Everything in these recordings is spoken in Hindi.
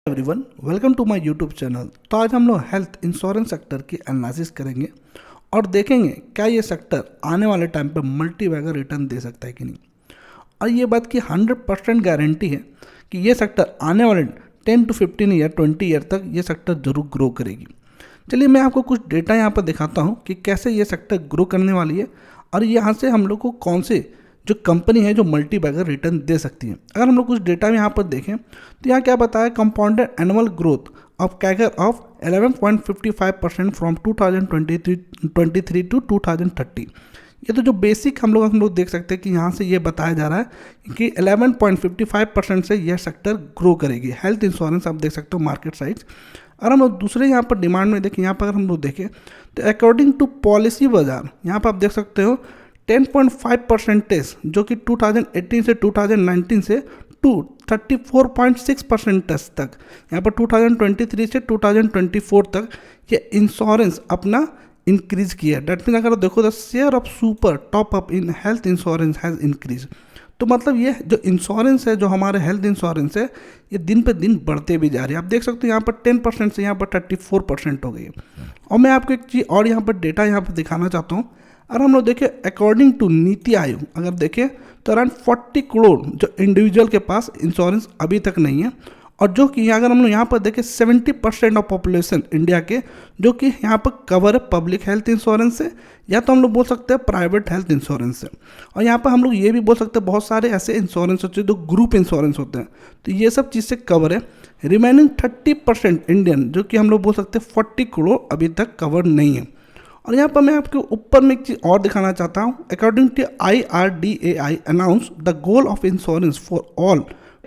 Everyone, welcome to my YouTube channel. तो आज हम लोग हेल्थ इंश्योरेंस सेक्टर की एनालिसिस करेंगे और देखेंगे क्या ये सेक्टर आने वाले टाइम पर मल्टी बैगर रिटर्न दे सकता है कि नहीं। और ये बात की 100% गारंटी है कि ये सेक्टर आने वाले 10 to 15 ईयर 20 ईयर तक ये सेक्टर जरूर ग्रो करेगी। चलिए मैं आपको कुछ डेटा यहाँ पर दिखाता हूँ कि कैसे ये सेक्टर ग्रो करने वाली है और यहाँ से हम लोग को कौन से जो कंपनी है जो मल्टी बैगर रिटर्न दे सकती है। अगर हम लोग कुछ डेटा यहाँ पर देखें तो यहाँ क्या बताया, compounded annual growth of CAGR of 11.55% from 2023 to 2030। ये तो जो बेसिक हम लोग देख सकते हैं कि यहाँ से ये बताया जा रहा है कि 11.55% से यह सेक्टर ग्रो करेगी। हेल्थ इंश्योरेंस आप देख सकते हो मार्केट साइज। और हम लोग दूसरे यहाँ पर डिमांड में देखें, यहाँ पर अगर हम लोग देखें तो अकॉर्डिंग टू पॉलिसी बाजार यहाँ पर आप देख सकते हो 10.5% जो कि 2018 से 2019 से टू 34.6% तक, यहाँ पर 2023 से 2024 तक ये इंश्योरेंस अपना इंक्रीज किया। डेट मीन अगर देखो the share of super top up in health insurance has increase. तो मतलब ये जो इंश्योरेंस है, जो हमारे हेल्थ इंश्योरेंस है, ये दिन पे दिन बढ़ते भी जा रही है। आप देख सकते हो यहाँ पर 10% से यहाँ पर 34% हो गई है। और मैं आपको एक चीज़ और यहाँ पर डेटा यहाँ पर दिखाना चाहता हूँ। अगर हम लोग देखें अकॉर्डिंग टू नीति आयोग, अगर देखें तो अराउंड 40 करोड़ जो इंडिविजुअल के पास इंश्योरेंस अभी तक नहीं है। और जो कि अगर हम लोग यहाँ पर देखें 70% ऑफ पॉपुलेशन इंडिया के जो कि यहाँ पर कवर है पब्लिक हेल्थ इंश्योरेंस से, या तो हम लोग बोल सकते हैं प्राइवेट हेल्थ इंश्योरेंस से। और यहाँ पर हम लोग ये भी बोल सकते हैं बहुत सारे ऐसे इंश्योरेंस होते हैं जो ग्रुप इंश्योरेंस होते हैं, तो ये सब चीज़ से कवर है। रिमेनिंग 30% इंडियन जो कि हम लोग बोल सकते हैं 40 करोड़ अभी तक कवर नहीं है। और यहाँ पर मैं आपके ऊपर में एक चीज़ और दिखाना चाहता हूँ। According to IRDAI announce the goal of insurance for all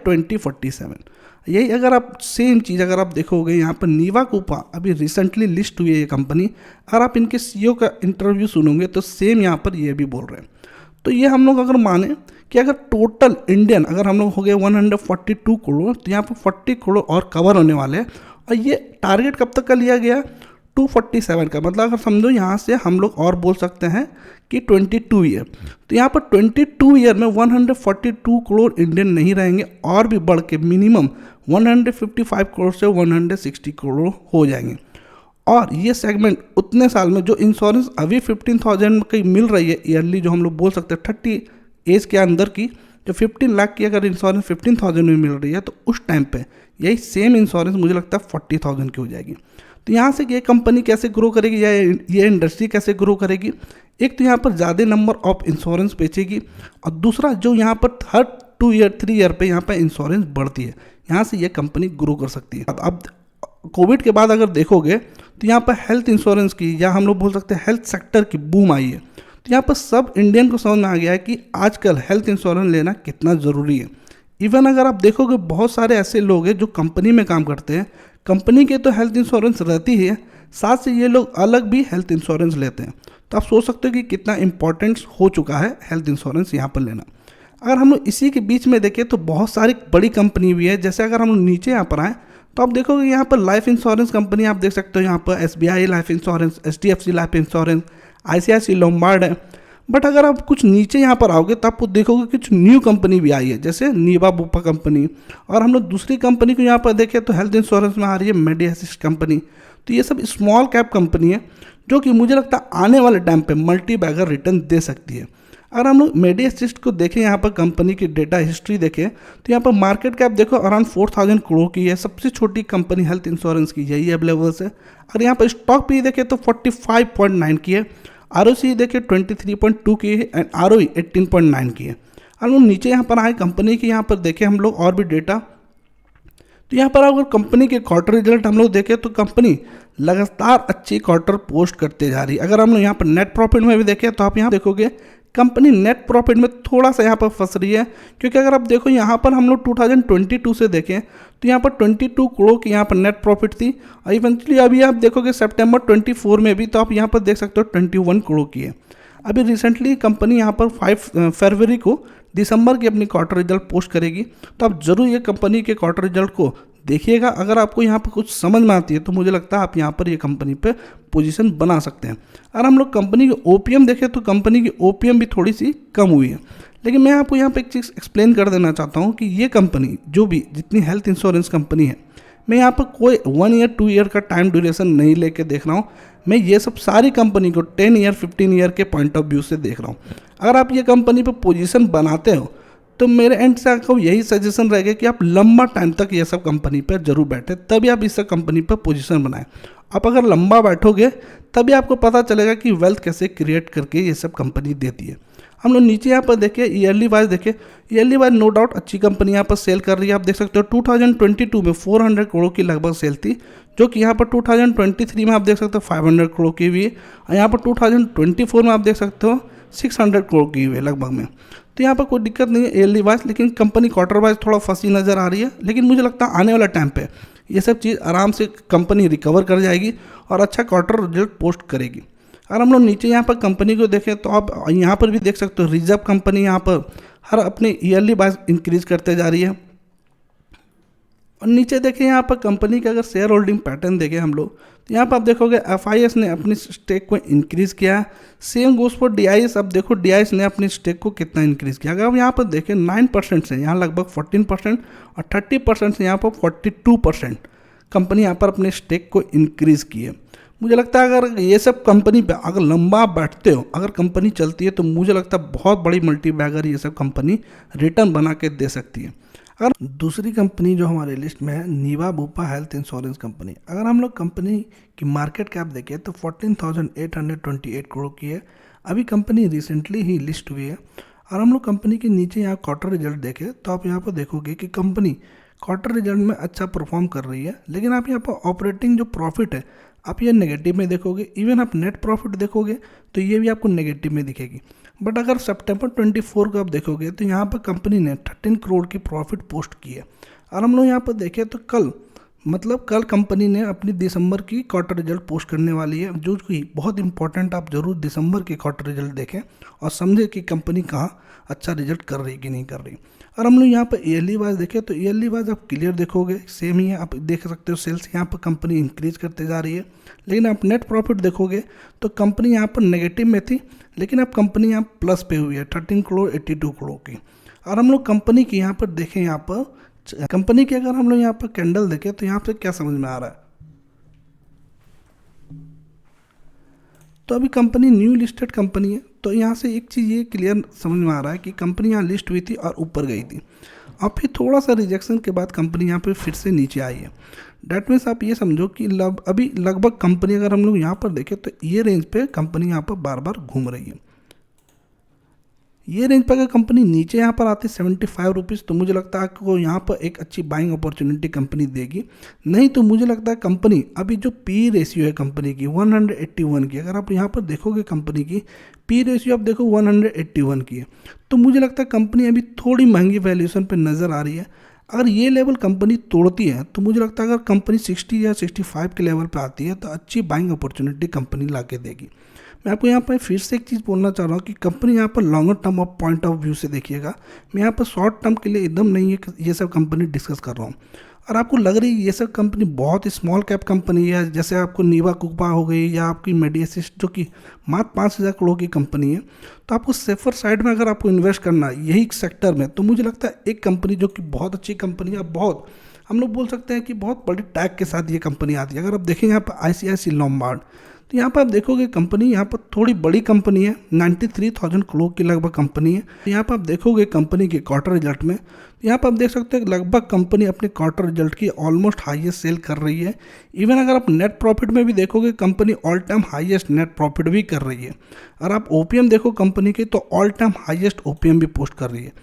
2047। यही अगर आप सेम चीज़ अगर आप देखोगे यहाँ पर नीवा कूपा अभी रिसेंटली लिस्ट हुई है ये कंपनी, अगर आप इनके CEO का इंटरव्यू सुनोगे तो सेम यहाँ पर ये भी बोल रहे हैं। तो ये हम लोग अगर माने कि अगर टोटल इंडियन अगर हम लोग हो गए 142 करोड़, तो यहाँ पर 40 करोड़ और कवर होने वाले हैं। और ये टारगेट कब तक का लिया गया, 247 का, मतलब अगर समझो यहाँ से हम लोग और बोल सकते हैं कि 22 ईयर। तो यहाँ पर 22 ईयर में 142 करोड़ इंडियन नहीं रहेंगे और भी बढ़ के मिनिमम 155 करोड़ से 160 करोड़ हो जाएंगे। और ये सेगमेंट उतने साल में जो इंश्योरेंस अभी 15,000 की मिल रही है ईयरली, जो हम लोग बोल सकते हैं 30 एज के अंदर की, जो 15 लाख की अगर इंश्योरेंस 15,000 में मिल रही है, तो उस टाइम पे यही सेम इंश्योरेंस मुझे लगता है 40,000 की हो जाएगी। तो यहाँ से ये कंपनी कैसे ग्रो करेगी या ये इंडस्ट्री कैसे ग्रो करेगी, एक तो यहाँ पर ज़्यादा नंबर ऑफ इंश्योरेंस बेचेगी, और दूसरा जो यहाँ पर हर 2 ईयर 3 ईयर पे यहाँ पर इंश्योरेंस बढ़ती है, यहाँ से ये कंपनी ग्रो कर सकती है। अब कोविड के बाद अगर देखोगे तो यहाँ पर हेल्थ इंश्योरेंस की या हम लोग बोल सकते हैं हेल्थ सेक्टर की बूम आई है। तो यहाँ पर सब इंडियन को समझ में आ गया है कि आजकल हेल्थ इंश्योरेंस लेना कितना ज़रूरी है। इवन अगर आप देखोगे बहुत सारे ऐसे लोग हैं जो कंपनी में काम करते हैं, कंपनी के तो हेल्थ इंश्योरेंस रहती है, साथ से ये लोग अलग भी हेल्थ इंश्योरेंस लेते हैं। तो आप सोच सकते हो कि कितना इंपॉर्टेंस हो चुका है हेल्थ इंश्योरेंस यहाँ पर लेना। अगर हम लोग इसी के बीच में देखें तो बहुत सारी बड़ी कंपनी भी है। जैसे अगर हम लोग नीचे यहाँ पर आएँ तो आप देखोगे यहाँ पर लाइफ इंश्योरेंस कंपनी आप देख सकते हो, यहाँ पर SBI life insurance, HDFC life insurance, ICICI Lombard है। बट अगर आप कुछ नीचे यहाँ पर आओगे तो आपको देखोगे कुछ न्यू कंपनी भी आई है, जैसे नीवा बुपा कंपनी। और हम लोग दूसरी कंपनी को यहाँ पर देखें तो हेल्थ इंश्योरेंस में आ रही है मेडी असिस्ट कंपनी। तो ये सब स्मॉल कैप कंपनी है जो कि मुझे लगता है आने वाले टाइम पे मल्टी बैगर रिटर्न दे सकती है। अगर हम लोग मेडी असिस्ट को देखें, यहाँ पर कंपनी की डेटा हिस्ट्री देखें तो यहाँ पर मार्केट कैप देखो अराउंड 4,000 करोड़ की है। सबसे छोटी कंपनी हेल्थ इंश्योरेंस की यही अवेलेबल है। और यहाँ पर स्टॉक भी देखें तो 45.9 की है, ROC देखिए 23.2 की है एंड ROE 18.9 की है। हम लोग नीचे यहाँ पर आए कंपनी की, यहाँ पर देखें हम लोग और भी डेटा। तो यहाँ पर अगर कंपनी के क्वार्टर रिजल्ट हम लोग देखें तो कंपनी लगातार अच्छी क्वार्टर पोस्ट करते जा रही है। अगर हम लोग यहाँ पर नेट प्रॉफिट में भी देखें तो आप यहाँ देखोगे कंपनी नेट प्रॉफिट में थोड़ा सा यहाँ पर फंस रही है, क्योंकि अगर आप देखो यहाँ पर हम लोग 2022 से देखें तो यहाँ पर 22 करोड़ की यहाँ पर नेट प्रॉफिट थी। और इवेंचुअली अभी आप देखोगे सितंबर 24 में भी तो आप यहाँ पर देख सकते हो 21 करोड़ की है। अभी रिसेंटली कंपनी यहाँ पर 5 फरवरी को दिसंबर की अपनी क्वार्टर रिजल्ट पोस्ट करेगी, तो आप जरूर ये कंपनी के क्वार्टर रिजल्ट को देखिएगा। अगर आपको यहाँ पर कुछ समझ में आती है तो मुझे लगता है आप यहाँ पर ये कंपनी पे पोजीशन बना सकते हैं। अगर हम लोग कंपनी की OPM देखें तो कंपनी की OPM भी थोड़ी सी कम हुई है, लेकिन मैं आपको यहाँ पे एक चीज़ एक्सप्लेन कर देना चाहता हूँ कि ये कंपनी जो भी जितनी हेल्थ इंश्योरेंस कंपनी है, मैं यहाँ पर कोई 1 ईयर 2 ईयर का टाइम ड्यूरेशन नहीं लेके देख रहा हूँ, मैं ये सब सारी कंपनी को 10 ईयर 15 ईयर के पॉइंट ऑफ व्यू से देख रहा हूँ। अगर आप ये कंपनी पर पोजीशन बनाते हो तो मेरे एंड से आपको यही सजेशन रहेगा कि आप लंबा टाइम तक ये सब कंपनी पर जरूर बैठे, तभी आप इस सब कंपनी पर पोजीशन बनाएं। आप अगर लंबा बैठोगे तभी आपको पता चलेगा कि वेल्थ कैसे क्रिएट करके ये सब कंपनी देती है। हम लोग नीचे यहाँ पर देखिए ईयरली वाइज देखिए, ईयरली वाइज नो डाउट अच्छी कंपनी यहाँ पर सेल कर रही है। आप देख सकते हो 2022 में 400 करोड़ की लगभग सेल थी, जो कि यहाँ पर 2023 में आप देख सकते हो 500 करोड़ की हुई है, और यहाँ पर 2024 में आप देख सकते हो 600 करोड़ की हुई है लगभग में। तो यहाँ पर कोई दिक्कत नहीं है ईयरली वाइज, लेकिन कंपनी क्वार्टर वाइज थोड़ा फंसी नज़र आ रही है। लेकिन मुझे लगता है आने वाला टाइम पे ये सब चीज़ आराम से कंपनी रिकवर कर जाएगी और अच्छा क्वार्टर रिजल्ट पोस्ट करेगी। अगर हम लोग नीचे यहाँ पर कंपनी को देखें तो आप यहाँ पर भी देख सकते हो रिजर्व कंपनी यहाँ पर हर अपने ईयरली वाइज इंक्रीज करते जा रही है। और नीचे देखें यहाँ पर कंपनी का अगर शेयर होल्डिंग पैटर्न देखें हम लोग तो यहाँ पर आप देखोगे FIS ने अपनी स्टेक को इंक्रीज़ किया है। Same goes for DIS। अब देखो DIS ने अपनी स्टेक को कितना इंक्रीज़ किया। अगर आप यहाँ पर देखें 9% से यहाँ लगभग 14% और 30% से यहाँ पर 42% कंपनी यहाँ पर अपने स्टेक को इंक्रीज़ की है। मुझे लगता है अगर ये सब कंपनी पे अगर लंबा बैठते हो, अगर कंपनी चलती है तो मुझे लगता है बहुत बड़ी मल्टी बैगर ये सब कंपनी रिटर्न बना के दे सकती है। अगर दूसरी कंपनी जो हमारे लिस्ट में है नीवा बुपा हेल्थ इंश्योरेंस कंपनी, अगर हम लोग कंपनी की मार्केट कैप देखें तो 14,828 करोड़ की है। अभी कंपनी रिसेंटली ही लिस्ट हुई है। और हम लोग कंपनी के नीचे यहाँ क्वार्टर रिजल्ट देखें तो आप यहाँ पर देखोगे कि कंपनी क्वार्टर रिजल्ट में अच्छा परफॉर्म कर रही है, लेकिन आप यहाँ पर ऑपरेटिंग जो प्रॉफिट है आप ये नेगेटिव में देखोगे। इवन आप नेट प्रॉफिट देखोगे तो ये भी आपको नेगेटिव में दिखेगी। बट अगर सितंबर 24 को आप देखोगे तो यहाँ पर कंपनी ने 13 करोड़ की प्रॉफिट पोस्ट की है। और हम लोग यहाँ पर देखें तो कल कंपनी ने अपनी दिसंबर की क्वार्टर रिजल्ट पोस्ट करने वाली है, जो कि बहुत इंपॉर्टेंट। आप जरूर दिसंबर के क्वार्टर रिजल्ट देखें और समझें कि कंपनी कहाँ अच्छा रिजल्ट कर रही कि नहीं कर रही। और हम लोग यहाँ पर ईयरली वाइज देखें तो ईयरली वाइज आप क्लियर देखोगे सेम ही है। आप देख सकते हो सेल्स यहाँ पर कंपनी इंक्रीज करते जा रही है, लेकिन आप नेट प्रॉफिट देखोगे तो कंपनी यहाँ पर नेगेटिव में थी, लेकिन अब कंपनी यहाँ प्लस पे हुई है 13 करोड़ 82 करोड़ की। और हम लोग कंपनी की यहाँ पर देखें, यहाँ पर कंपनी की अगर हम लोग यहाँ पर कैंडल देखें तो यहाँ पर क्या समझ में आ रहा है, तो अभी कंपनी न्यू लिस्टेड कंपनी है, तो यहाँ से एक चीज़ ये क्लियर समझ में आ रहा है कि कंपनी यहाँ लिस्ट हुई थी और ऊपर गई थी, और फिर थोड़ा सा रिजेक्शन के बाद कंपनी यहाँ पे फिर से नीचे आई है। डैट मीन्स आप ये समझो कि अभी लगभग कंपनी अगर हम लोग यहाँ पर देखें तो ये रेंज पे कंपनी यहाँ पर बार बार घूम रही है। ये रेंज पर अगर कंपनी नीचे यहाँ पर आती 75 रुपीज़ तो मुझे लगता है आपको यहाँ पर एक अच्छी बाइंग अपॉर्चुनिटी कंपनी देगी। नहीं तो मुझे लगता है कंपनी अभी जो पी रेशियो है कंपनी की 181 की, अगर आप यहाँ पर देखोगे कंपनी की पी रेशियो आप देखो 181 की है, तो मुझे लगता है कंपनी अभी थोड़ी महंगी वैल्यूएशन पे नज़र आ रही है। अगर ये लेवल कंपनी तोड़ती है तो मुझे लगता है अगर कंपनी 60 या 65 के लेवल पे आती है तो अच्छी बाइंग अपॉर्चुनिटी कंपनी ला के देगी। मैं आपको यहाँ पर फिर से एक चीज़ बोलना चाह रहा हूँ कि कंपनी यहाँ पर longer term of point of view से देखिएगा। मैं यहाँ पर शॉर्ट टर्म के लिए एकदम नहीं ये सब कंपनी डिस्कस कर रहा हूँ। और आपको लग रही है ये सब कंपनी बहुत स्मॉल कैप कंपनी है, जैसे आपको नीवा कुपा हो गई या आपकी मेडिएसिस्ट जो कि मात्र 5,000 करोड़ की कंपनी है, तो आपको सेफर साइड में अगर आपको इन्वेस्ट करना है यही सेक्टर में, तो मुझे लगता है एक कंपनी जो कि बहुत अच्छी कंपनी है, बहुत हम लोग बोल सकते हैं कि बहुत बड़ी टैग के साथ ये कंपनी आती है। अगर आप देखें यहाँ पर ICICI लोम्बार्ड, तो यहाँ पर आप देखोगे कंपनी यहाँ पर थोड़ी बड़ी कंपनी है, 93,000 करोड़ की लगभग कंपनी है। यहाँ पर आप देखोगे कंपनी के क्वार्टर रिजल्ट में, यहाँ पर आप देख सकते हैं लगभग कंपनी अपने क्वार्टर रिजल्ट की ऑलमोस्ट हाईएस्ट सेल कर रही है। इवन अगर आप नेट प्रॉफिट में भी देखोगे company all time highest net profit भी कर रही है। अगर आप OPM देखो कंपनी की तो ऑल टाइम हाईएस्ट OPM भी पोस्ट कर रही है।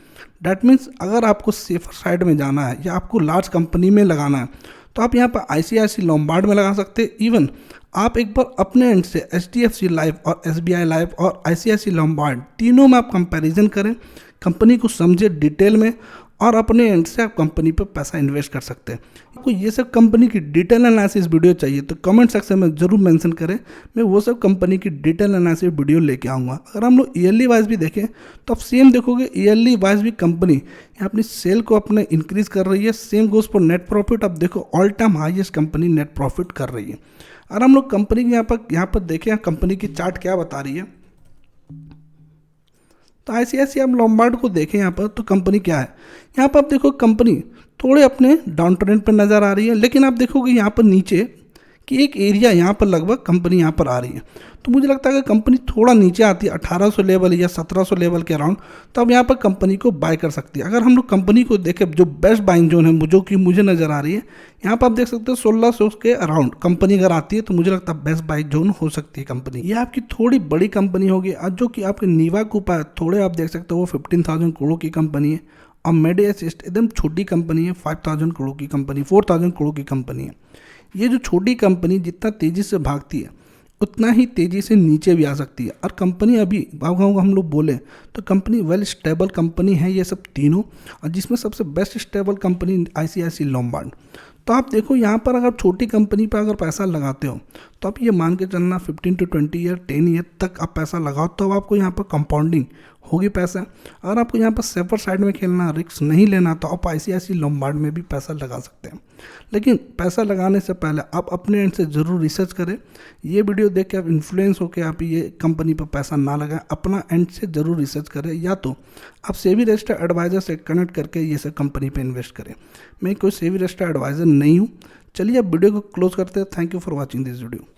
डैट मीन्स अगर आपको सेफर साइड में जाना है या आपको लार्ज कंपनी में लगाना है तो आप यहाँ पर ICICI लोम्बार्ड में लगा सकते हैं। इवन आप एक बार अपने एंड से HDFC लाइफ और SBI लाइफ और ICICI लोम्बार्ड तीनों में आप कंपैरिजन करें, कंपनी को समझे डिटेल में, और अपने एंड से आप कंपनी पर पैसा इन्वेस्ट कर सकते हैं। आपको ये सब कंपनी की डिटेल एनालिसिस वीडियो चाहिए तो कमेंट सेक्शन में ज़रूर मेंशन करें, मैं वो सब कंपनी की डिटेल एनालिसिस वीडियो लेके आऊँगा। अगर हम लोग ईयरली वाइज भी देखें तो आप सेम देखोगे ईयरली वाइज भी कंपनी यहाँ अपनी सेल को अपने इंक्रीज़ कर रही है। Same goes for net profit, आप देखो all time highest company net profit कर रही है। और हम लोग कंपनी के यहाँ पर देखें कंपनी की चार्ट क्या बता रही है, तो ICICI आप लॉम्बार्ड को देखें यहाँ पर, तो कंपनी क्या है, यहाँ पर आप देखो कंपनी थोड़े अपने डाउन ट्रेंड पर नज़र आ रही है, लेकिन आप देखोगे यहाँ पर नीचे कि एक एरिया यहाँ पर लगभग कंपनी यहाँ पर आ रही है। तो मुझे लगता है कि कंपनी थोड़ा नीचे आती है 1800 लेवल या 1700 लेवल के अराउंड, तो अब यहाँ पर कंपनी को बाय कर सकती है। अगर हम लोग कंपनी को देखें, जो बेस्ट बाइंग जोन है जो कि मुझे नज़र आ रही है, यहाँ पर आप देख सकते हो 1600 के अराउंड कंपनी अगर आती है, तो मुझे लगता है बेस्ट बाइंग जोन हो सकती है कंपनी। ये आपकी थोड़ी बड़ी कंपनी होगी, जो कि आपके नीवा कूपा थोड़े आप देख सकते हो वो 15,000 करोड़ की कंपनी है, और मेड असिस्ट एकदम छोटी कंपनी है, 5,000 करोड़ की कंपनी, 4,000 करोड़ की कंपनी है। ये जो छोटी कंपनी जितना तेज़ी से भागती है उतना ही तेज़ी से नीचे भी आ सकती है। और कंपनी अभी हम लोग बोले तो कंपनी वेल स्टेबल कंपनी है ये सब तीनों, और जिसमें सबसे best stable company ICICI Lombard. तो आप देखो यहाँ पर अगर छोटी कंपनी पर अगर पैसा लगाते हो तो आप ये मान के चलना 15 to 20 ईयर 10 ईयर तक आप पैसा लगाओ, तो आपको यहाँ पर कंपाउंडिंग होगी पैसा। अगर आपको यहाँ पर सेफर साइड में खेलना, रिस्क नहीं लेना, तो आप ICICI लॉम्बार्ड में भी पैसा लगा सकते हैं। लेकिन पैसा लगाने से पहले आप अपने एंड से ज़रूर रिसर्च करें। ये वीडियो देख के आप इन्फ्लुएंस होकर आप ये कंपनी पर पैसा ना लगाएं, अपना एंड से ज़रूर रिसर्च करें, या तो आप सेबी रजिस्टर्ड एडवाइज़र से कनेक्ट करके ये सब कंपनी पे इन्वेस्ट करें। मैं कोई सेबी रजिस्टर्ड एडवाइज़र नहीं हूँ। चलिए अब वीडियो को क्लोज करते हैं। Thank you for watching this video.